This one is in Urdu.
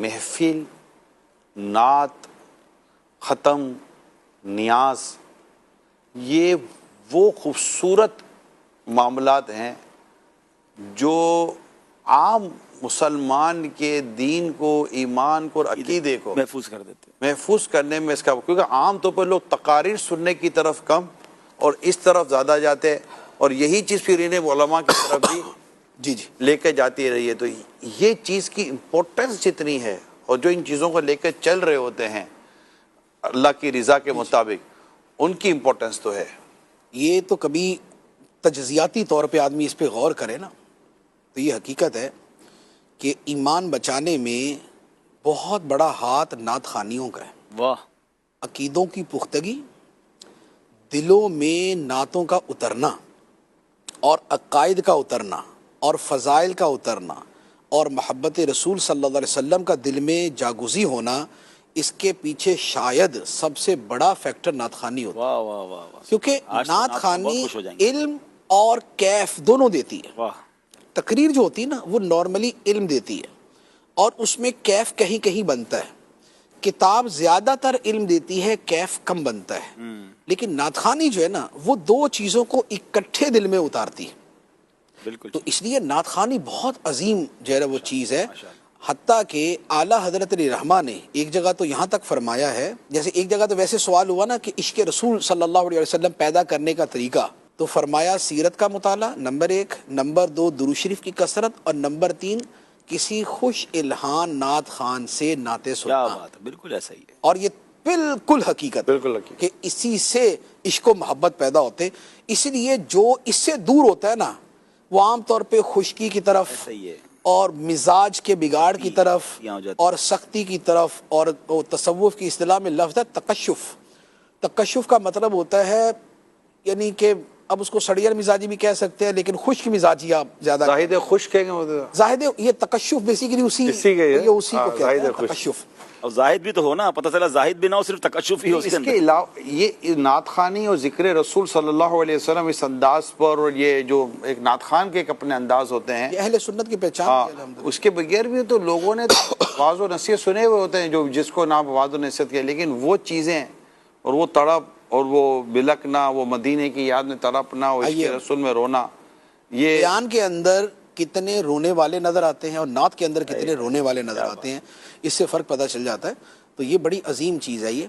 محفل، نعت، ختم، نیاز، یہ وہ خوبصورت معاملات ہیں جو عام مسلمان کے دین کو، ایمان کو اور عقیدے کو محفوظ کر دیتے ہیں۔ محفوظ کرنے میں اس کا، کیونکہ عام طور پر لوگ تقاریر سننے کی طرف کم اور اس طرف زیادہ جاتے ہیں، اور یہی چیز پھر انہیں علماء کی طرف بھی جی لے کے جاتی رہی ہے۔ تو یہ چیز کی امپورٹنس جتنی ہے، اور جو ان چیزوں کو لے کے چل رہے ہوتے ہیں اللہ کی رضا کے مطابق، ان کی امپورٹنس تو ہے۔ یہ تو کبھی تجزیاتی طور پہ آدمی اس پہ غور کرے نا، تو یہ حقیقت ہے کہ ایمان بچانے میں بہت بڑا ہاتھ نعت خوانیوں کا ہے۔ واہ، عقیدوں کی پختگی، دلوں میں نعتوں کا اترنا اور عقائد کا اترنا اور فضائل کا اترنا اور محبت رسول صلی اللہ علیہ وسلم کا دل میں جاگزی ہونا، اس کے پیچھے شاید سب سے بڑا فیکٹر نعت خوانی ہوتا ہے۔ واہ واہ واہ واہ، کیونکہ آج تو نعت بہت خوانی خوش ہو جائیں گے۔ علم اور کیف دونوں دیتی ہے۔ واہ، تقریر جو ہوتی ہے نا وہ نارملی علم دیتی ہے اور اس میں کیف کہیں کہیں بنتا ہے۔ کتاب زیادہ تر علم دیتی ہے، کیف کم بنتا ہے۔ لیکن نعت خوانی جو ہے نا وہ دو چیزوں کو اکٹھے دل میں اتارتی ہے۔ بالکل، تو اس لیے نعت خوانی بہت عظیم جو ہے وہ چیز ہے، حتیٰ کہ اعلیٰ حضرت علی رحمہ نے ایک جگہ تو یہاں تک فرمایا ہے، جیسے ایک جگہ تو ویسے سوال ہوا نا کہ عشق رسول صلی اللہ علیہ وسلم پیدا کرنے کا طریقہ، تو فرمایا سیرت کا مطالعہ نمبر 1، نمبر 2 درود شریف کی کثرت، اور نمبر 3 کسی خوش الہان نعت خوان سے نعتیں سننا۔ کیا بات ہے، بالکل ایسا ہی ہے۔ اور یہ بالکل حقیقت ہے بالکل حقیقت کہ اسی سے عشق و محبت پیدا ہوتے، اس لیے جو اس سے دور ہوتا ہے نا وہ عام طور پہ خشکی کی طرف ایسا ہی ہے، اور مزاج کے بگاڑ کی طرف یہاں ہو جاتی اور سختی کی طرف، اور تصوف کی اصطلاح میں لفظ ہے تکشف۔ تکشف کا مطلب ہوتا ہے یعنی کہ اب اس کو سڑیل مزاجی بھی کہہ سکتے ہیں، لیکن خشک مزاجی آپ زیادہ زاہد خشک ہے کہ زاہد، یہ تکشف بیسیکلی اسی کا یہ اسی کو کہتے زاہد ہیں خشک۔ تکشف۔ اور زاہد بھی تو ہو نا، پتہ چلا زاہد بھی نہ ہو، صرف تکشف ہی ہو اس اس کے کے اندر۔ علاوہ یہ نعت خوانی اور ذکر رسول صلی اللہ علیہ وسلم اس انداز پر، اور یہ جو ایک نعت خوان کے ایک اپنے انداز ہوتے ہیں، یہ اہل سنت کی پہچان ہے الحمدللہ۔ اس کے بغیر بھی تو لوگوں نے واعظ و نصیحت سنے ہوئے ہوتے ہیں، جو جس کو نام واعظ و نصیحت کیا، لیکن وہ چیزیں اور وہ تڑپ اور وہ بلکنا، وہ مدینے کی یاد میں تڑپنا، اور عشق رسول میں رونا، یہ بیان کے اندر کتنے رونے والے نظر آتے ہیں اور نعت کے اندر کتنے رونے والے نظر آتے ہیں، اس سے فرق پتہ چل جاتا ہے۔ تو یہ بڑی عظیم چیز ہے یہ۔